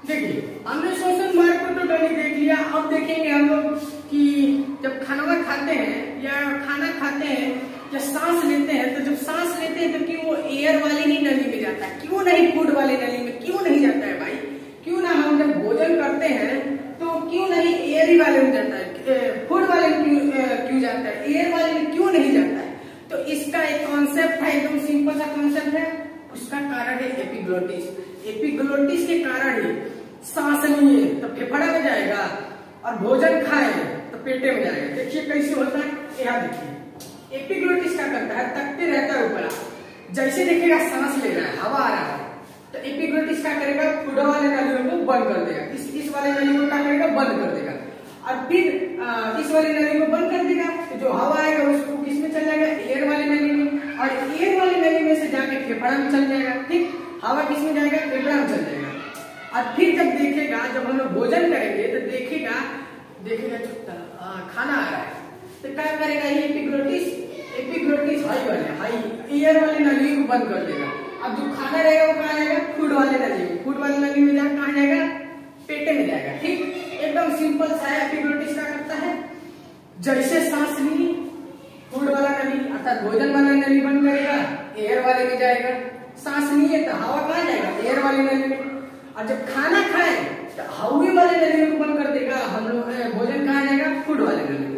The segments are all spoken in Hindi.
देखिए हमने श्वसन मार्ग को तो पहले देख लिया। अब देखेंगे हम लोग कि जब खाना खाते हैं या खाना खाते हैं या सांस लेते हैं, तो जब सांस लेते हैं तो क्यों वो एयर वाली ही नली में जाता है, क्यों नहीं फूड वाली नली में, क्यों नहीं जाता है भाई? क्यों ना हम जब भोजन करते हैं तो क्यों नहीं एयर वाले में जाता है, फूड वाले में क्यों जाता है, एयर वाले में क्यों नहीं जाता है? तो इसका एक कॉन्सेप्ट है, एकदम सिंपल सा कॉन्सेप्ट है। उसका कारण है एपिग्लोटिस। एपिग्लोटिस के कारण ही सांस लिए तो फेफड़ा में जाएगा और भोजन खाए तो पेटे में जाएगा। देखिए कैसे होता है, यहाँ देखिए एपिग्लोटिस क्या करता है, तकते रहता है ऊपर। जैसे देखिएगा सांस ले रहा है, हवा आ रहा है, तो एपिग्लोटिस क्या करेगा, फूड वाले नलियों को बंद कर देगा। इस वाले नली को क्या करेगा, बंद कर देगा। और फिर इस वाली नली को बंद कर देगा, तो जो हवा आएगा उसको किसमें चल जाएगा, एयर वाली नली में, और एयर वाली नली में से जाके फेफड़ा में चल जाएगा। ठीक, हवा किसमें जाएगा, फेफड़ा में चल जाएगा। और फिर जब देखेगा, जब हम लोग भोजन करेंगे तो देखेगा खाना आ रहा है, तो क्या करेगा ये एपिग्लोटिस हाई एयर वाली नली को बंद कर देगा। अब जो खाना रहेगा वो कहाँ जाएगा, फूड वाले नली में, फूड वाली नली में जाकर कहाँ जाएगा, पेटे में जाएगा। ठीक, एकदम सिंपल सा है। एपिग्लोटिस क्या करता है, जैसे सांस ली फूड वाला नली अर्थात भोजन वाला नली बंद करेगा, एयर वाले में जाएगा। सांस लिए तो हवा कहाँ जाएगा, एयर वाली नली में। और जब खाना खाए तो हवा वाले नली को बंद कर देगा, हम लोग भोजन कहाँ जाएगा, फूड वाले नली में।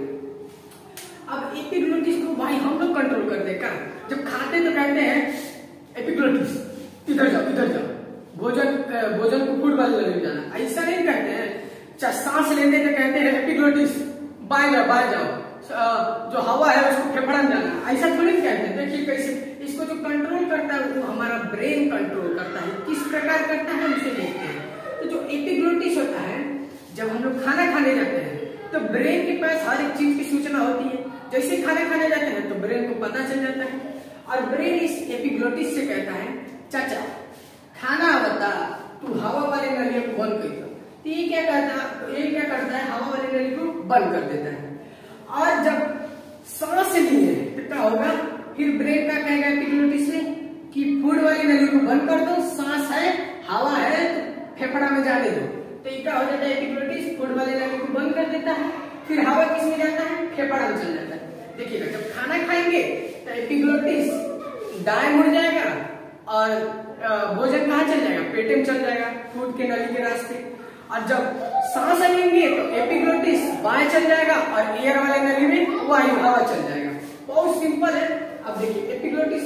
अब एपिग्लोटिस को भाई हम लोग कंट्रोल कर देगा। जब खाते तो कहते हैं एपिग्लोटिस इधर जाओ, भोजन को फूड वाले नली में जाना, ऐसा नहीं कहते हैं। सांस लेते तो कहते हैं एपिग्लोटिस बाहर जाओ, जो हवा है उसको फेफड़ा में जाना, ऐसा थोड़ी कहते हैं। देखिए कैसे इसको जो कंट्रोल करता है वो हमारा ब्रेन कंट्रोल करता है। किस प्रकार करता है उसे देखते हैं। तो जो एपिग्लोटिस होता है, जब हम लोग खाना खाने जाते हैं तो ब्रेन के पास हर एक चीज की सूचना होती है। जैसे खाना खाने जाते हैं तो ब्रेन को पता चल जाता है, और ब्रेन इस एपिग्लोटिस से कहता है, चाचा खाना बता, तू हवा वाले नली को बंद कर दो। तो ये क्या करता है, हवा वाली नली को बंद कर देता है। और जब सांस लिए तो क्या होगा, फिर ब्रेन का कहेगा एपिग्लोटिस से कि फूड वाली नली को बंद कर दो, सांस है, हवा है, तो फेफड़ा में जाने दो। तो ये क्या हो जाता है, एपिग्लोटिस फूड वाली नली को बंद कर देता है, फिर हवा किस में जाता है, फेफड़ा में चल जाता है। देखिएगा जब खाना खाएंगे तो एपिग्लोटिस दाएं मुड़ जाएगा और भोजन कहाँ चल जाएगा, पेटे में चल जाएगा, फूड के नली के रास्ते। और जब सांस लेंगे तो एपिग्लोटिस बाएं चल जाएगा और एयर वाले नली में वायु हवा चल जाएगा। बहुत सिंपल है। अब देखिए एपिग्लोटिस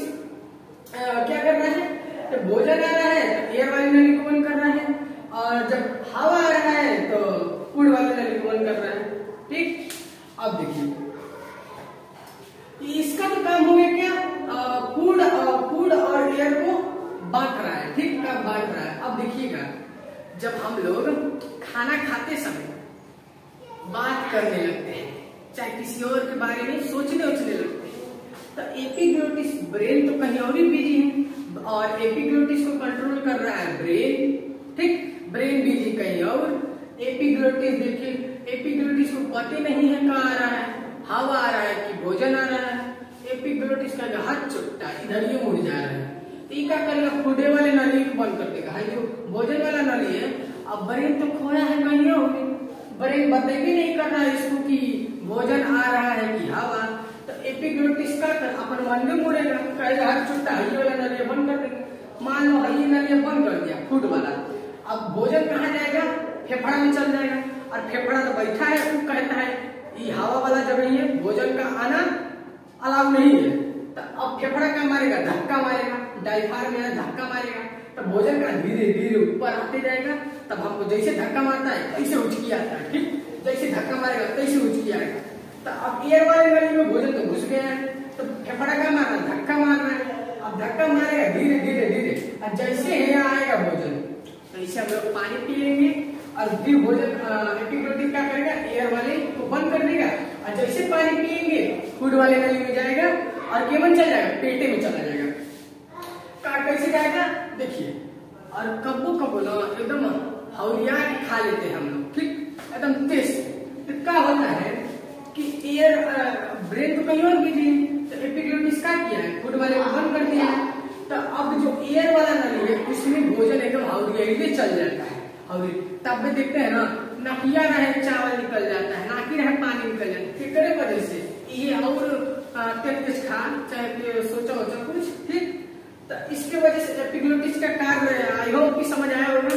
क्या कर रहा है, जब भोजन आ रहा है तो एयर वाली नली को बंद कर रहा है, और जब हवा आ रहा है तो फूड वाली नली को बंद कर रहा है। ठीक, अब देखिए इसका तो काम हो गया क्या, फूड और एयर को बांट रहा है। ठीक, कब बांट रहा है, अब देखिएगा जब हम लोग खाना खाते समय बात करने लगते हैं, चाहे किसी और के बारे में सोचने लगते हैं, तो एपिग्लोटिस ब्रेन तो कहीं और ही बिजी है और एपिग्लोटिस को कंट्रोल कर रहा है ब्रेन। ठीक, ब्रेन बिजी कहीं और, एपिग्लोटिस देखिए एपिग्लोटिस को पता नहीं है कहाँ आ रहा है, हवा आ रहा है कि भोजन आ रहा है। एपिग्लोटिस का जो हाथ चुट्टा इधर ही मुड़ जा रहा है, तो ये क्या करेगा, फूडे वाले नली को बंद कर देगा। जो भोजन वाला नली है, अब ब्रेन तो खोया है कहीं और, ब्रेन बता भी नहीं कर रहा है इसको कि भोजन आ रहा है कि हवा। तो एपिग्लोटिस का अपन मन में मुड़ेगा, कहेगा हाथ चुट्टा ये वाला नली बंद कर देगा। मान लो ये नली बंद कर दिया फूड वाला, अब भोजन कहाँ जाएगा, फेफड़ा में चल जाएगा, और फेफड़ा तो बैठा है, वो कहता है ये हवा वाला जब है भोजन का आना अलाउ नहीं है। तो अब फेफड़ा क्या मारेगा, धक्का मारेगा, डायफ्राम में धक्का मारेगा, तो भोजन का धीरे धीरे ऊपर आते जाएगा। तब हमको जैसे धक्का मारता है ऐसे उचकी आता है। ठीक, जैसे धक्का मारेगा तैसे उचकी आएगा। तो अब एयर वाले नली में भोजन तो घुस गया है, तो फेफड़ा क्या मार रहा है, धक्का मार रहा है। अब धक्का मारेगा धीरे धीरे, और जैसे यहाँ आएगा भोजन, तो इसे हम लोग पानी पी लेंगे, और फिर भोजन एपिग्लोटिस क्या करेगा, एयर वाले को बंद कर देगा, और जैसे पानी पिएंगे फूड वाले नली में जाएगा और केवल चल जाएगा, पेटे में चला जाएगा। कैसे जाएगा देखिए, और कबो ना एकदम हौरिया के खा लेते हैं हम लोग। ठीक, एकदम तेज। तो क्या होता है कि एयर ब्रेन तो कहीं और बिजी है, तो एपिग्लोटिस क्या किया है, फूड वाले को बंद कर दिया है। तो अब जो एयर वाला नली है उसमें भोजन एकदम हौरिया चल जाता है, और तब भी देखते हैं ना, नकिया रहे चावल निकल जाता है, नाकी रहे पानी निकल जाता है, केकरे वजह से ये और तेज खा चाहे सोचा हो कुछ, ठीक। तो इसके वजह से एपिग्लोटिस का कार्य आई होप कि समझ आया होगा।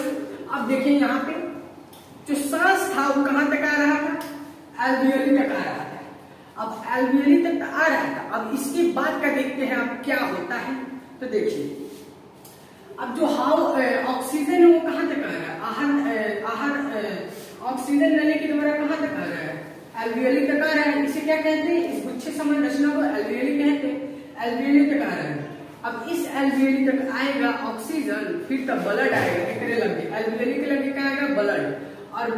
अब देखिए यहाँ पे जो सांस था वो कहाँ तक आ रहा था, एल्वियोली तक आ रहा था। अब एल्वियोली तक आ रहा था, अब इसके बाद का देखते हैं अब क्या होता है। तो देखिए अब जो ऑक्सीजन है वो कहाँ तक आ रहा है, ऑक्सीजन लेने के द्वारा कहाँ तक आ रहा है, एल्वियोली तक आ रहा है। इसे क्या कहते हैं, इस गुच्छे समान रचना को एल्वियोली कहते हैं। एल्वियोली तक आ रहा है। अब इस एल्वियोली तक आएगा ऑक्सीजन, फिर तब ब्लड आएगा, एकरे लगे एल्वियोली के लगे क्या आएगा, ब्लड। और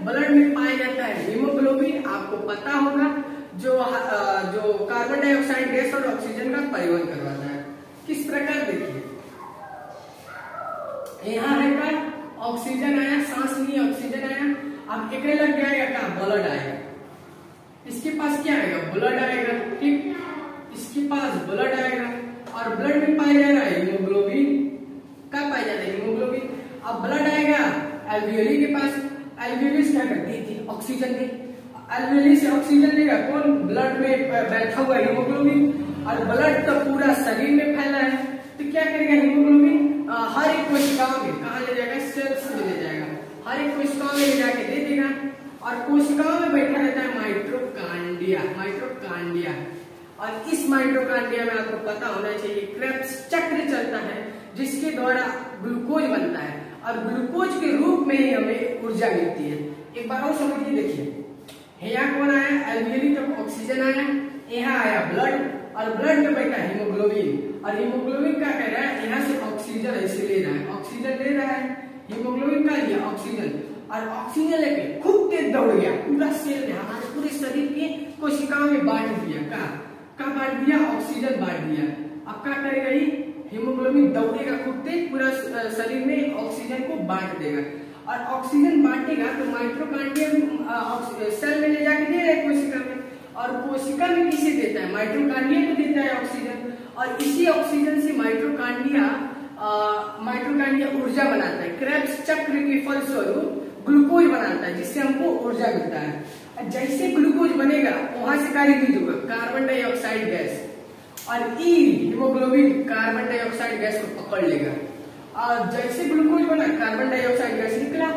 ब्लड में पाया जाता है हीमोग्लोबिन। आपको पता होगा जो कार्बन डाइऑक्साइड गैस और ऑक्सीजन का परिवहन करवाता है। किस प्रकार देखिए, यहाँ रहेगा ऑक्सीजन आया, सांस ली ऑक्सीजन आया, अब एक लग जाएगा क्या, ब्लड आएगा। इसके पास क्या आएगा, ब्लड आएगा, ठीक। इसके पास ब्लड आएगा और ब्लड में पाया जा रहा है हीमोग्लोबिन। क्या पाया जाता है, हीमोग्लोबिन। अब ब्लड आएगा एल्वियोली के पास, एल्वियोली क्या करती है, ऑक्सीजन दे। एल्वियोली से ऑक्सीजन देगा कौन, ब्लड में बैठा हुआ हीमोग्लोबिन। और ब्लड तो पूरा शरीर में फैला है, तो क्या करेगा हीमोग्लोबिन हर एक कोशिकाओं में कहा ले जाएगा, सेल्स में ले जाएगा, हर एक कोशिकाओं में ले जाके दे देगा। और कोशिकाओं में बैठा रहता है माइटोकांड्रिया, माइटोकांड्रिया। और इस माइटोकांड्रिया में आपको पता होना चाहिए क्रेब्स चक्र चलता है, जिसके द्वारा ग्लूकोज बनता है और ग्लूकोज के रूप में ही हमें ऊर्जा मिलती है। एक बार और समझिए, देखिए यहाँ कौन आया, एल्वियोली तक ऑक्सीजन आया, यहाँ आया ब्लड और ब्लड में बैठा हीमोग्लोबिन। और हीमोग्लोबिन क्या कर रहा है, यहाँ से ऑक्सीजन ऐसे ले रहा है, ऑक्सीजन ले रहा है, हीमोग्लोबिन का लिया ऑक्सीजन, और ऑक्सीजन लेके खूब तेज दौड़ गया पूरा सेल में, हमारे पूरे शरीर के कोशिकाओं में बांट दिया। क्या बांट दिया, ऑक्सीजन बांट दिया। अब क्या करेगा, ये हीमोग्लोबिन दौड़ेगा खूब तेज, पूरा शरीर में ऑक्सीजन को बांट देगा। और ऑक्सीजन बांटेगा तो माइटोकांड्रिया सेल में ले जाके दे रहा है कोशिका में, और कोशिका में किसे देता है, माइटोकांड्रिया को देता है ऑक्सीजन। और इसी ऑक्सीजन से माइटोकांड्रिया ऊर्जा बनाता है। क्रेब्स चक्र के फलस्वरूप ग्लूकोज बनाता है, जिससे हमको ऊर्जा मिलता है। जैसे ग्लूकोज बनेगा वहां से क्या रिलीज होगा, कार्बन डाइऑक्साइड गैस, और हीमोग्लोबिन कार्बन डाइऑक्साइड गैस को पकड़ लेगा। और जैसे ग्लूकोज बना, कार्बन डाइऑक्साइड गैस निकला,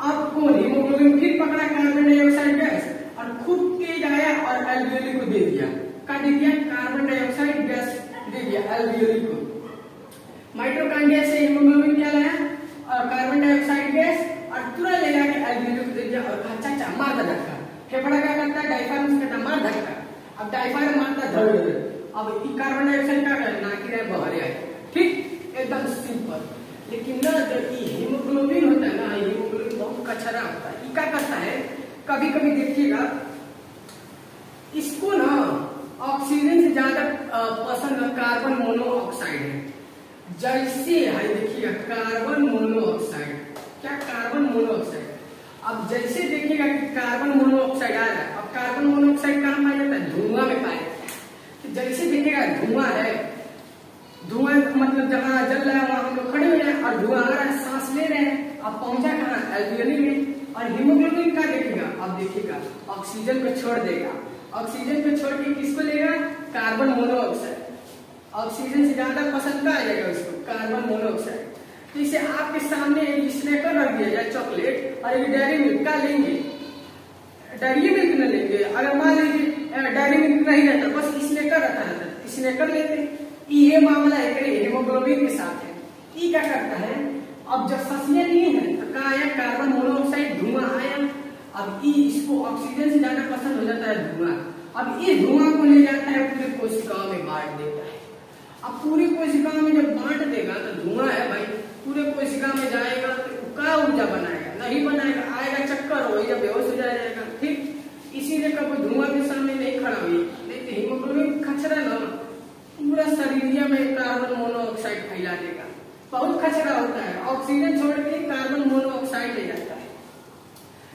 आपको हीमोग्लोबिन फिर पकड़ा कार्बन डाइऑक्साइड गैस और खूब तेज आया और एल्वियोली को दे दिया। क्या दे दिया, कार्बन डाइऑक्साइड गैस दे दिया एल्वियोली को। माइटोकांड्रिया से हीमोग्लोबिन क्या लाया, और कार्बन डाइऑक्साइड गैस, और तुरंत ले जाके एल्वियोली को दे दिया और कहा चाचा मार द धक्का। फेफड़ा क्या करता है, डायफ्राम कहता मार धक्का। अब डायफ्राम मारता धड़, अब कार्बन डाइऑक्साइड क्या करे, नाकी रहे बहरे आए, ठीक, एकदम सिंपल। लेकिन ना जब ये हीमोग्लोबिन होता है ना, हीमोग्लोबिन बहुत कचरा होता है। ये क्या करता है, कभी कभी देखिएगा इसको ना ऑक्सीजन से ज्यादा पसंद कार्बन मोनोऑक्साइड है। जैसे है देखिएगा कार्बन मोनोऑक्साइड, क्या कार्बन मोनोऑक्साइड। अब जैसे देखिएगा कि कार्बन मोनोऑक्साइड आ रहा है, अब कार्बन मोनोऑक्साइड कहाँ पाया जाता है, धुआं में पाया जाता है। तो जैसे देखिएगा धुआं है, धुआं मतलब जहाँ जल रहा है वहां हम लोग खड़े हो जाए और धुआं आ रहा है, सांस ले रहे हैं। अब पहुंचा कहाँ, एल्वियोली में। और हीमोग्लोबिन क्या देखेगा, अब देखिएगा ऑक्सीजन को छोड़ देगा, ऑक्सीजन को छोड़ के किसको लेगा, कार्बन मोनोऑक्साइड। ऑक्सीजन से ज्यादा पसंद क्या आ जाएगा उसको, कार्बन मोनोऑक्साइड। तो इसे आपके सामने एक स्नैकर रख दिया जाए चॉकलेट, और एक डेयरी मिल्क का लेंगे, डेयरी मिल्क न लेंगे। अगर मान लीजिए डेयरी मिल्क नहीं रहता, बस स्नैकर रहता है, स्नैकर लेते। ये मामला है हीमोग्लोबिन के साथ है। ये क्या करता है, अब जब ससिया नहीं है तो क्या आया, कार्बन मोनोऑक्साइड धुआं आया। अब इसको ऑक्सीजन से ज्यादा पसंद हो जाता है धुआं। अब ये धुआं को ले जाता है पूरे कोशिकाओं में बांट देता है। अब पूरी कोशिकाओं में जब बांट देगा तो धुआं है भाई, पूरे कोशिका में जाएगा तो क्या ऊर्जा बनाएगा, नहीं बनाएगा, आएगा चक्कर हो या बेहोश हो जाएगा, ठीक। इसीलिए कभी धुआं के सामने नहीं खड़ा हुई, नहीं तो हीमोग्लोबिन कचरा ना पूरा शरीर में कार्बन मोनोऑक्साइड फैला देगा, बहुत कचरा होता है। ऑक्सीजन छोड़ के कार्बन मोनोऑक्साइड ले जाता है,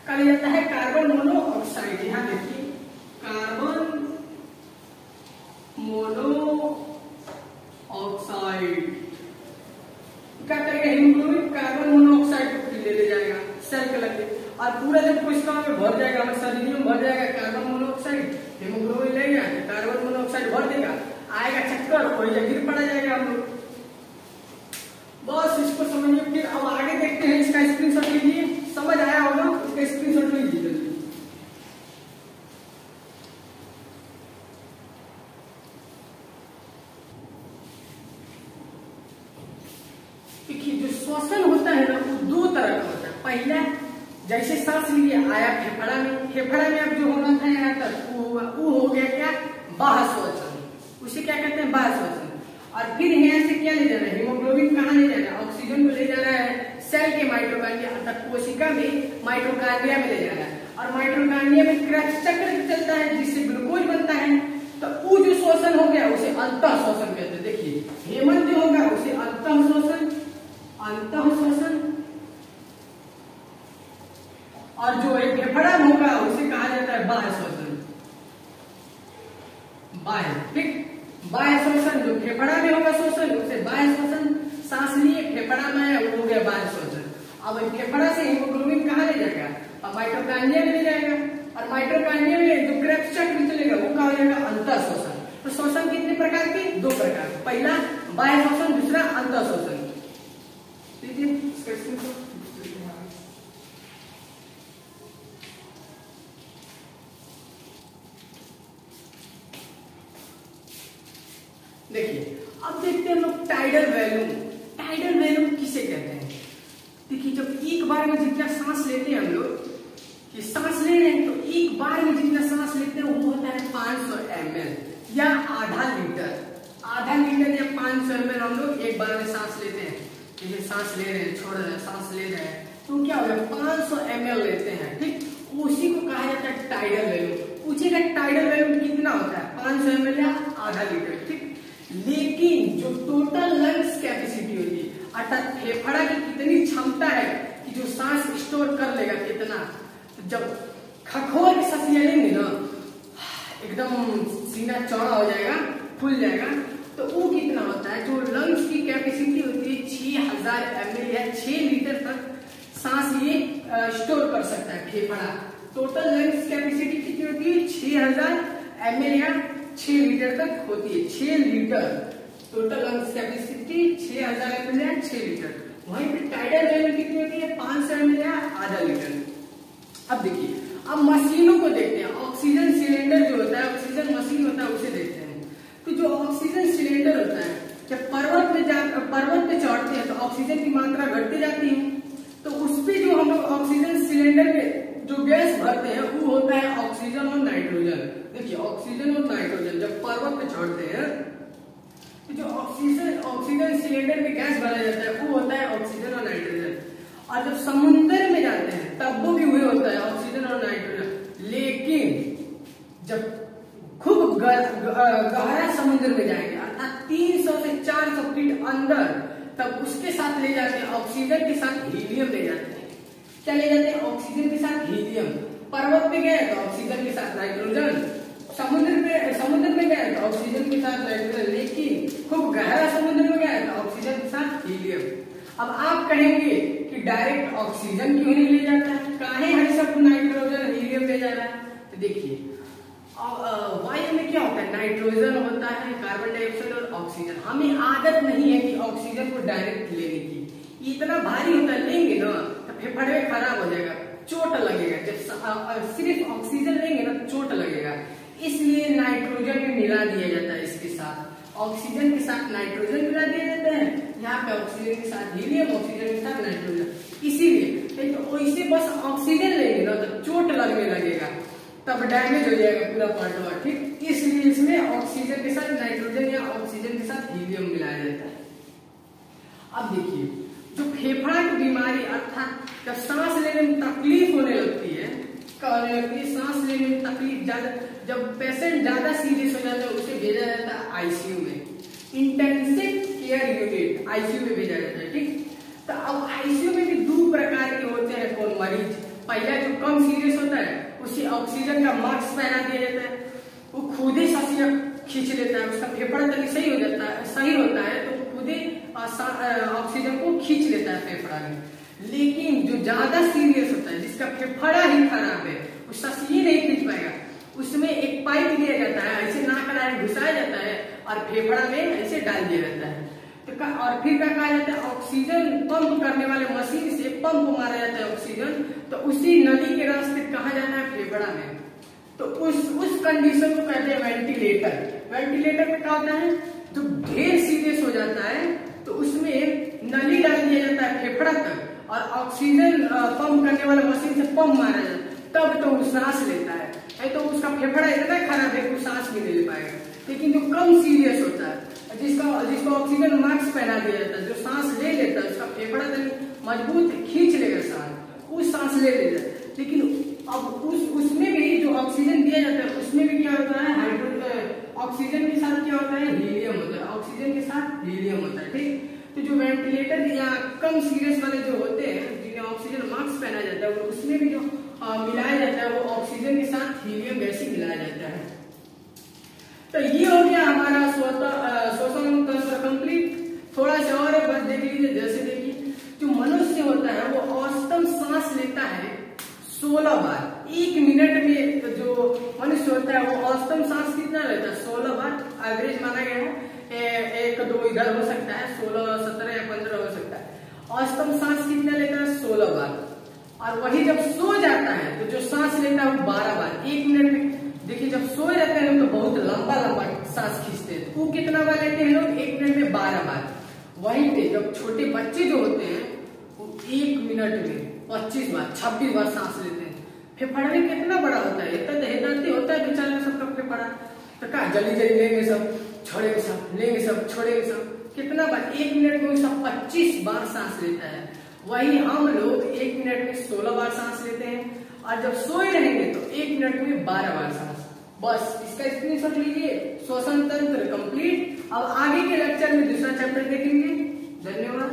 कहा जाता है कार्बन मोनोऑक्साइड। यहाँ देखिए कार्बन मोनोऑक्साइड क्या करेगा, हीमोग्लोबिन कार्बन मोनोऑक्साइड को ले जाएगा सेल के लगे, और पूरा जब कोशिका में भर जाएगा, हमारे शरीर में भर जाएगा कार्बन मोनोऑक्साइड, हीमोग्लोबिन लेगा, कार्बन मोनोऑक्साइड भर देगा, आएगा चक्कर, वही गिर पड़ा जाएगा हम लोग। बस इसको समझिए। फिर अब आगे देखते हैं, इसका स्क्रीनशॉट लीजिए, समझ आया होगा, इसका स्क्रीनशॉट लीजिए। देखिए जो श्वसन होता है ना वो दो तरह का होता है। पहला जैसे सांस लिए आया फेफड़ा में, फेफड़ा में अब जो होना था यहाँ तक वो हो गया क्या, बाह्य श्वसन, उसे क्या कहते हैं, बाह्य श्वसन। और फिर यहाँ से क्या ले जाना है, हीमोग्लोबिन कहाँ ले जाना है, ऑक्सीजन को ले जाना है सेल के माइटोकांड्रिया अर्थात कोशिका में माइटोकांड्रिया में ले जाना है, और माइटोकांड्रिया में क्रेब्स चक्र चलता है जिससे ग्लूकोज बनता है। तो वो जो श्वसन हो गया उसे अंतः श्वसन कहते हैं। देखिए हेमन जो होगा उसे अंतः श्वसन, अंतः श्वसन, और जो एक फेफड़ा होगा उसे कहा जाता है बाह्य श्वसन, बाह्य, ठीक, बाह्य श्वसन। जो फेफड़ा में होगा श्वसन उसे बाह्य श्वसन, सांस लिए फेफड़ा में है वो हो गया बाह्य श्वसन। अब फेफड़ा से हीमोग्लोबिन कहाँ ले जाएगा, अब माइटोकांड्रिया में ले जाएगा, और माइटोकांड्रिया में जो क्रेब्स चक्र चलेगा वो कहा जाएगा अंतः श्वसन। तो श्वसन कितने प्रकार के, दो प्रकार, पहला बाह्य श्वसन, दूसरा अंतः श्वसन। देखिए अब देखते हैं लोग टाइडल वॉल्यूम। टाइडल वॉल्यूम किसे कहते हैं, देखिए जब एक बार में जितना सांस लेते हैं हम लोग, कि सांस ले रहे हैं तो एक बार में जितना सांस लेते हैं वो होता है 500 ml या आधा लीटर, आधा लीटर या 500 ml हम लोग एक बार में सांस लेते हैं। ये सांस ले रहे हैं, छोड़ रहे हैं, सांस ले रहे हैं, तो क्या होगा 500 ml लेते हैं, ठीक, उसी को कहा जाता है टाइडल वॉल्यूम। पूछेगा टाइडल वॉल्यूम कितना होता है, 500 ml या आधा लीटर, ठीक। लेकिन जो टोटल लंग्स कैपेसिटी होती है अर्थात फेफड़ा की कितनी क्षमता है कि जो सांस स्टोर कर लेगा कितना, तो जब खखोल के सांस लेंगे ना एकदम सीना चौड़ा हो जाएगा, फूल जाएगा, तो वो कितना होता है, जो लंग्स की कैपेसिटी होती है 6000 ml या 6 लीटर तक सांस ये स्टोर कर सकता है फेफड़ा। टोटल लंग्स कैपेसिटी कितनी होती है, 6000 ml या 6 लीटर तक होती है, 6 litre total lungs capacity 6000 ml या 6 लीटर। वहीं पे टाइडल वॉल्यूम कितनी होती है, 500 ml या आधा लीटर। अब देखिए अब मशीनों को देखते हैं। ऑक्सीजन सिलेंडर जो होता है, ऑक्सीजन मशीन होता है, उसे देखते हैं। तो जो ऑक्सीजन सिलेंडर होता है, जब पर्वत पे चढ़ते हैं तो ऑक्सीजन की मात्रा घटती जाती है, तो उस पे जो हम लोग ऑक्सीजन सिलेंडर में जो गैस भरते हैं वो होता है ऑक्सीजन और नाइट्रोजन। देखिए ऑक्सीजन और नाइट्रोजन जब पर्वत पे चढ़ते हैं तो जो ऑक्सीजन सिलेंडर में गैस भरा जाता है वो होता है ऑक्सीजन और नाइट्रोजन। और जब समुद्र में जाते हैं तब वो भी हुए होता है ऑक्सीजन और नाइट्रोजन। लेकिन जब खूब गहरा समुद्र में जाएंगे अर्थात 300 से 400 फीट अंदर, तब उसके साथ ले जाते हैं ऑक्सीजन के साथ हीलियम ले जाते हैं। क्या ले जाते हैं, ऑक्सीजन के साथ हीलियम। पर्वत पे गए तो ऑक्सीजन के साथ नाइट्रोजन, समुद्र में गए तो ऑक्सीजन के साथ नाइट्रोजन, लेकिन खूब गहरा समुद्र में गए तो ऑक्सीजन के साथ हीलियम। अब आप कहेंगे कि डायरेक्ट ऑक्सीजन क्यों नहीं ले जाता है, काहे हर सब नाइट्रोजन हीलियम ले जा रहा है। तो देखिए वायु में क्या होता है, नाइट्रोजन होता है, कार्बन डाइऑक्साइड और ऑक्सीजन। हमें आदत नहीं है कि ऑक्सीजन को डायरेक्ट लेने की, इतना भारी होता है, लेंगे ना तो फेफड़े खराब हो जाएगा, चोट लगेगा। जब सिर्फ ऑक्सीजन लेंगे ना चोट लगेगा, इसलिए नाइट्रोजन में मिला दिया जाता है। इसके साथ ऑक्सीजन के साथ नाइट्रोजन मिला दिया जाता है, यहाँ पे ऑक्सीजन के साथ हीलियम, ऑक्सीजन के साथ नाइट्रोजन। इसीलिए तो इसे बस ऑक्सीजन लेंगे ना तो चोट लगने लगेगा, तब डैमेज हो जाएगा पूरा पार्ट, ठीक। इसलिए इसमें ऑक्सीजन के साथ नाइट्रोजन या ऑक्सीजन के साथ हीलियम मिलाया जाता है। अब देखिए जो फेफड़ा की बीमारी अर्थात जब सांस लेने में तकलीफ होने लगती है, सांस लेने में तकलीफ ज्यादा, जब पेशेंट ज्यादा सीरियस हो जाता है उसे भेजा जाता है आईसीयू में, इंटेंसिव केयर यूनिट, आईसीयू में भेजा जाता है, ठीक। तो अब आईसीयू में भी दो प्रकार के होते हैं कौन मरीज। पहला जो कम सीरियस होता है उसे ऑक्सीजन का मास्क पहना दिया जाता है, वो खुद ही सांस खींच लेता है, उसका फेफड़ा तक सही होता है तो खुद ही ऑक्सीजन को खींच लेता है फेफड़ा में। लेकिन जो ज्यादा सीरियस होता है, जिसका फेफड़ा ही खराब है, वो सांस ये नहीं खींच पाएगा, उसमें एक पाइप दिया जाता है, ऐसे नाक में घुसाया जाता है और फेफड़ा में ऐसे डाल दिया जाता है। तो और फिर क्या कहा जाता है, ऑक्सीजन पंप करने वाले मशीन से पंप मारा जाता है ऑक्सीजन, तो उसी नली के रास्ते कहाँ जाना है, फेफड़ा में। तो उस कंडीशन को कहते हैं वेंटिलेटर। वेंटिलेटर में क्या होता है, जब ढेर सीरियस हो जाता है तो उसमें नली डाल दिया जाता है फेफड़ा तक और ऑक्सीजन पंप करने वाले मशीन से पंप मारा जाता है, तब तो वो सांस लेता है। तो उसका फेफड़ा इतना खराब है कि वो सांस भी नहीं ले पाएगा। लेकिन जो कम सीरियस होता है, जिसको ऑक्सीजन मास्क पहना दिया जाता है, जो सांस ले लेता है, उसका फेफड़ा मजबूत खींच लेगा सांस, वो सांस ले लेता है। लेकिन अब उसमें भी जो ऑक्सीजन दिया जाता है उसमें भी क्या होता है, ऑक्सीजन के साथ क्या होता है, हीलियम होता है, ऑक्सीजन के साथ हीलियम होता है। ठीक, तो जो वेंटिलेटर या कम सीरियस वाले जो होते हैं, जिन्हें ऑक्सीजन मास्क पहना जाता है, उसमें भी जो मिलाया जाता है वो ऑक्सीजन के साथ हीलियम गैस ही मिलाया जाता है। तो ये हो गया हमारा श्वसन तंत्र कंप्लीट। थोड़ा सा और बस देख लीजिए, जैसे देखिए जो मनुष्य होता है वो औसतन सांस लेता है 16 बार 1 मिनट में। तो जो मनुष्य होता है वो औसतन सांस कितना लेता है, 16 बार एवरेज माना गया है। 1 2 इधर हो सकता है, 16 17 या 15 हो सकता है। औसतन सांस कितना लेता है, 16 बार। और वही जब सो जाता है तो जो सांस लेता है वो 12 बार 1 मिनट में। देखिए जब सोए रहते हैं तो बहुत लंबा लंबा सांस खींचते हैं, वो कितना बार लेते हैं लोग, 1 मिनट में 12 बार। वहीं पे जब छोटे बच्चे जो होते हैं वो 1 मिनट में 25 बार 26 बार सांस लेते हैं। फेफड़ा में कितना बड़ा होता है, इतना दहदाती होता है बेचारा सबका फेफड़ा। तो क्या जल्दी जल्दी लेंगे सब, छोड़ेंगे सब, लेंगे सब, छोड़ेंगे सब, कितना बार 1 मिनट में सब 25 बार सांस लेता है। वही हम लोग 1 मिनट में 16 बार सांस लेते हैं और जब सोए रहेंगे तो 1 मिनट में 12 बार सांस। बस इसका स्क्रीनशॉट लीजिए। श्वसन तंत्र कंप्लीट। अब आगे के लेक्चर में दूसरा चैप्टर देखेंगे। धन्यवाद।